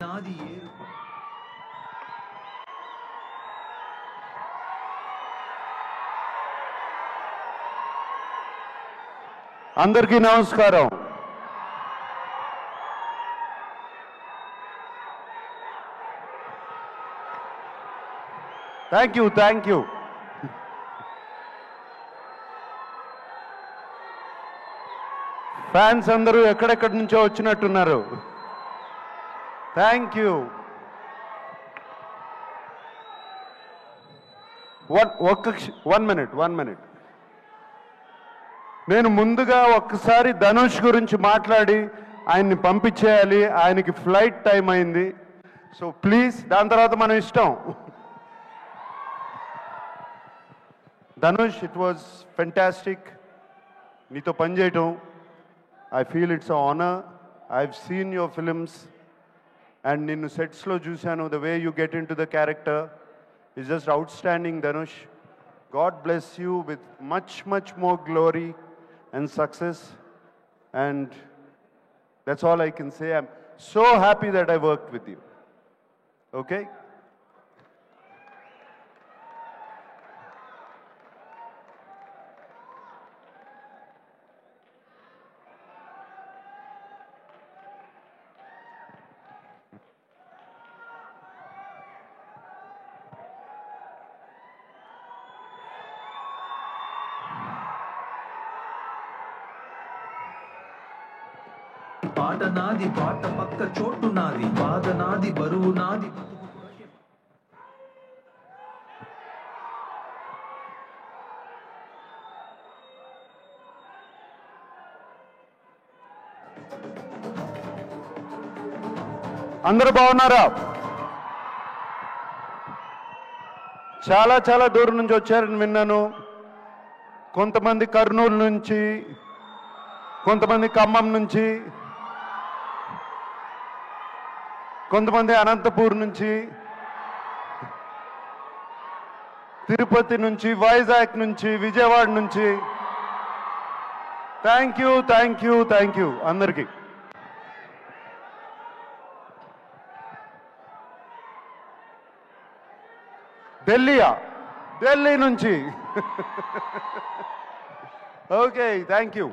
నాది అందరికీ నమస్కారం. Thank you. ఫ్యాన్స్ అందరూ ఎక్కడెక్కడి నుంచో వచ్చినట్టున్నారు. Thank you. One minute. నేను ముందుగా ఒక్కసారి ధనుష్ గురించి మాట్లాడి ఆయన్ని పంపించేయాలి. ఆయనకి ఫ్లైట్ టైం అయింది. సో ప్లీజ్, దాని తర్వాత మనం ఇష్టం. ధనుష్, ఇట్ వాజ్ ఫెంటాస్టిక్ నీతో పనిచేయటం. I feel it's honour. I've seen your films and నిన్ను సెట్స్లో చూశాను. The way you get in to the character is just outstanding, Dhanush. God bless you with much more glory and success, and that's all I can say. I'm so happy that I worked with you. Okay? పాట నాది, పాట పక్క చోటు నాది, బాధ నాది, బరువు నాది. అందరూ బాగున్నారా? చాలా దూరం నుంచి వచ్చారని విన్నాను. కొంతమంది కర్నూలు నుంచి, కొంతమంది ఖమ్మం నుంచి, కొంతమంది అనంతపూర్ నుంచి, తిరుపతి నుంచి, వైజాగ్ నుంచి, విజయవాడ నుంచి. థ్యాంక్ యూ అందరికీ. ఢిల్లీ నుంచి. Okay, thank you.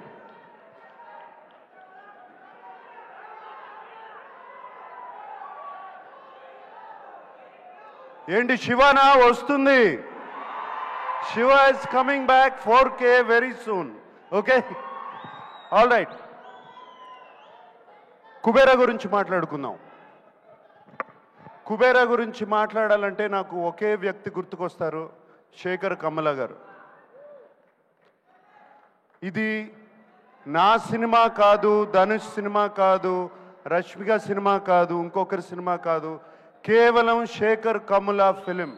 ఏంటి శివనా వస్తుంది? Shiva is coming back 4K very soon. Okay, all right. Kubera గురించి మాట్లాడుకుందాం. కుబేరా గురించి మాట్లాడాలంటే నాకు ఒకే వ్యక్తి గుర్తుకొస్తారు, శేఖర్ కమ్ముల గారు. ఇది నా సినిమా కాదు, ధనుష్ సినిమా కాదు, రష్మిక సినిమా కాదు, ఇంకొకరి సినిమా కాదు, కేవలం శేఖర్ కమ్ముల ఫిలిం.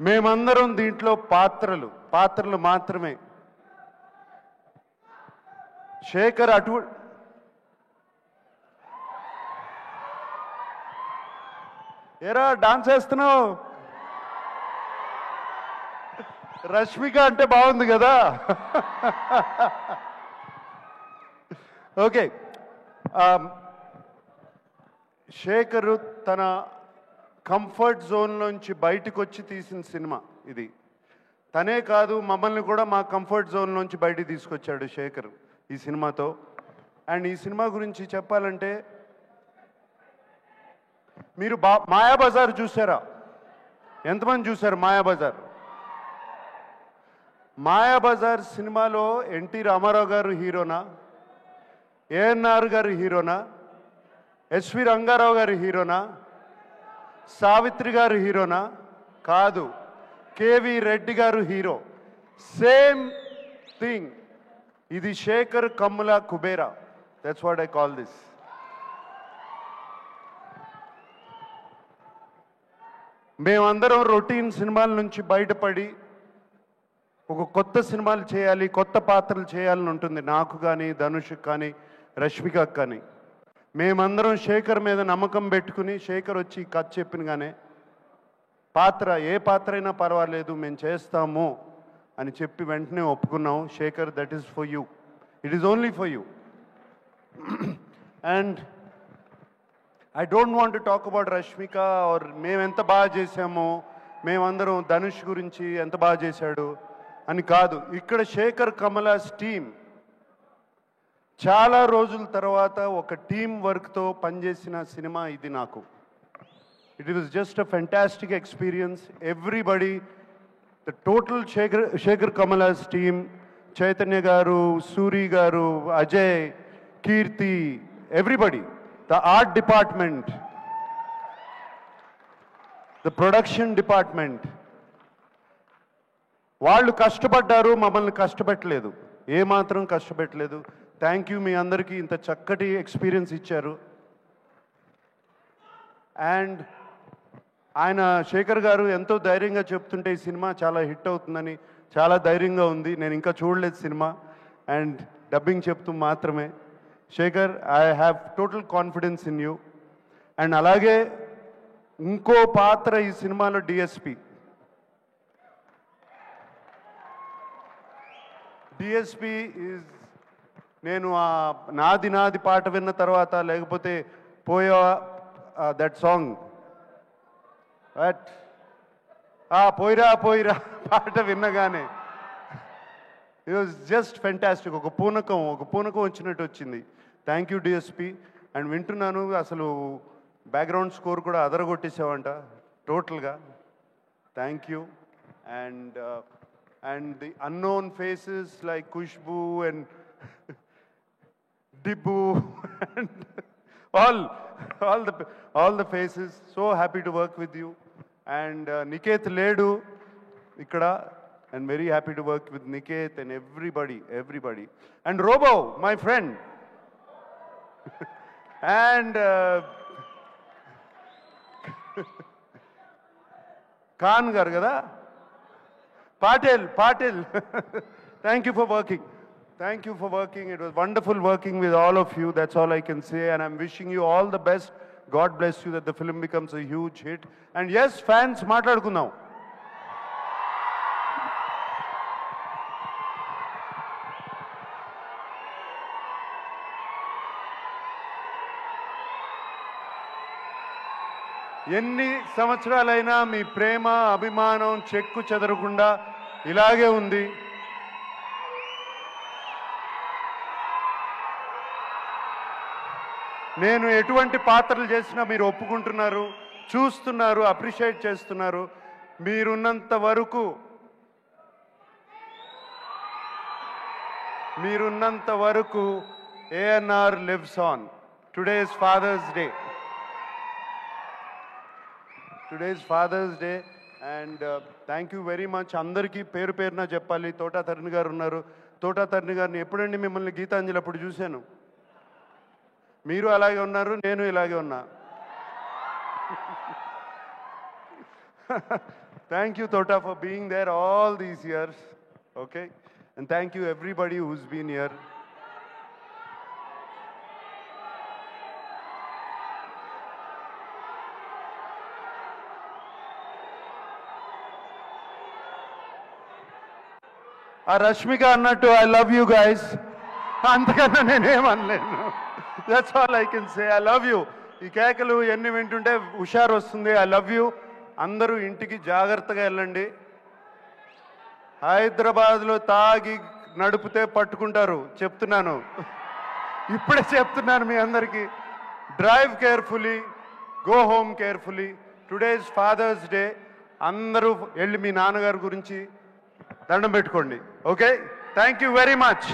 మేమందరం దీంట్లో పాత్రలు మాత్రమే. శేఖర్ ఏరా డాన్స్ వేస్తున్నావు? రష్మిక అంటే బాగుంది కదా. ఓకే, శేఖరు తన కంఫర్ట్ జోన్లోంచి బయటకు వచ్చి తీసిన సినిమా ఇది. తనే కాదు, మమ్మల్ని కూడా మా కంఫర్ట్ జోన్లోంచి బయటికి తీసుకొచ్చాడు శేఖర్ ఈ సినిమాతో. అండ్ ఈ సినిమా గురించి చెప్పాలంటే, మీరు మాయాబజార్ చూసారా? ఎంతమంది చూశారు మాయాబజార్? మాయాబజార్ సినిమాలో ఎన్టీ రామారావు గారు హీరోనా, ఏఎన్ఆర్ గారు హీరోనా, ఎస్వి రంగారావు గారు హీరోనా, సావిత్రి గారు హీరోనా? కాదు, కేవి రెడ్డి గారు హీరో. Same thing. ఇది Shekhar Kammula Kubera. That's what I call this. మేమందరం రొటీన్ సినిమాల నుంచి బయటపడి ఒక కొత్త సినిమాలు చేయాలి, కొత్త పాత్రలు చేయాలని ఉంటుంది నాకు కానీ, ధనుష్కి కానీ, రష్మికకు కానీ. మేమందరం శేఖర్ మీద నమ్మకం పెట్టుకుని, శేఖర్ వచ్చి కథ చెప్పినగానే ఏ పాత్ర అయినా పర్వాలేదు మేము చేస్తాము అని చెప్పి వెంటనే ఒప్పుకున్నాం. Shekhar, that is for you, it is only for you. And I don't want to talk about Rashmika or మేము ఎంత బాగా చేసామో, మేమందరం ధనుష్ గురించి ఎంత బాగా చేశాడు అని కాదు. ఇక్కడ శేఖర్ కమలాస్ టీం చాలా రోజుల తర్వాత ఒక టీం వర్క్తో పనిచేసిన సినిమా ఇది నాకు. It was just a fantastic experience. Everybody, the total Shekhar కమలాస్ టీం, చైతన్య గారు, సూరి గారు, Ajay, Keerthi, everybody, the art department, the production department, వాళ్ళు కష్టపడ్డారు, మమ్మల్ని కష్టపెట్టలేదు, ఏమాత్రం కష్టపెట్టలేదు. Thank you. మీ అందరికీ ఇంత చక్కటి ఎక్స్పీరియన్స్ ఇచ్చారు. అండ్ ఆయన శేఖర్ గారు ఎంతో ధైర్యంగా చెప్తుంటే ఈ సినిమా చాలా హిట్ అవుతుందని చాలా ధైర్యంగా ఉంది. నేను ఇంకా చూడలేదు సినిమా, అండ్ డబ్బింగ్ చెప్తూ మాత్రమే. Shekhar, I have total confidence in you. And అలాగే ఇంకో పాత్ర ఈ సినిమాలో డిఎస్పి. డిఎస్పి ఈజ్, నేను ఆ నాది నాది పాట విన్న తర్వాత, లేకపోతే పోయా దట్ సాంగ్, పోయిరా పోయిరా పాట విన్నగానే ఇట్ వాజ్ జస్ట్ ఫెంటాస్టిక్. ఒక పూనకం వచ్చినట్టు వచ్చింది. Thank you DSP. అండ్ వింటున్నాను, అసలు బ్యాక్గ్రౌండ్ స్కోర్ కూడా అదరగొట్టేసావంట టోటల్గా. Thank you. And the unknown faces like Khushbu and Dibbu and all the faces. So happy to work with you. And Niket Ledu ikkada, and very happy to work with Niket and everybody. And Robo, my friend. And Khan gar kada, Patil. Thank you for working. Thank you for working. It was wonderful working with all of you. That's all I can say. And I'm wishing you all the best. God bless you, that the film becomes a huge hit. And yes, fans, maatladukundaam. ఎన్ని సంవత్సరాలైనా మీ ప్రేమ, అభిమానం చెక్కు చెదరకుండా ఇలాగే ఉంది. నేను ఎటువంటి పాత్రలు చేసినా మీరు ఒప్పుకుంటున్నారు, చూస్తున్నారు, అప్రిషియేట్ చేస్తున్నారు. మీరున్నంత వరకు ANR lives on. Today is father's day. And thank you very much. అందరికీ పేరు పేరున చెప్పాలి. తోటా తరుణ్ గారు ఉన్నారు. తోటా తరుణ్ గారిని ఎప్పుడండి మిమ్మల్ని గీతాంజలి అప్పుడు చూశాను. మీరు అలాగే ఉన్నారు, నేను ఇలాగే ఉన్నా. Thank you, Tota, for being there all these years. Okay? And thank you everybody who's been here. Rashmika annattu, I love you guys. అంతకన్నా నేనేమనలేను. That's all I can say. I love you. ఈ కేకలు ఎన్ని వింటుంటే హుషారు వస్తుంది. I love you. అందరూ ఇంటికి జాగ్రత్తగా వెళ్ళండి. హైదరాబాద్లో తాగి నడిపితే పట్టుకుంటారు, చెప్తున్నాను. ఇప్పుడే చెప్తున్నాను మీ అందరికీ. Drive carefully, go home carefully. Today is father's day. అందరూ వెళ్ళి మీ నాన్నగారి గురించి దండం పెట్టుకోండి. Okay? Thank you very much.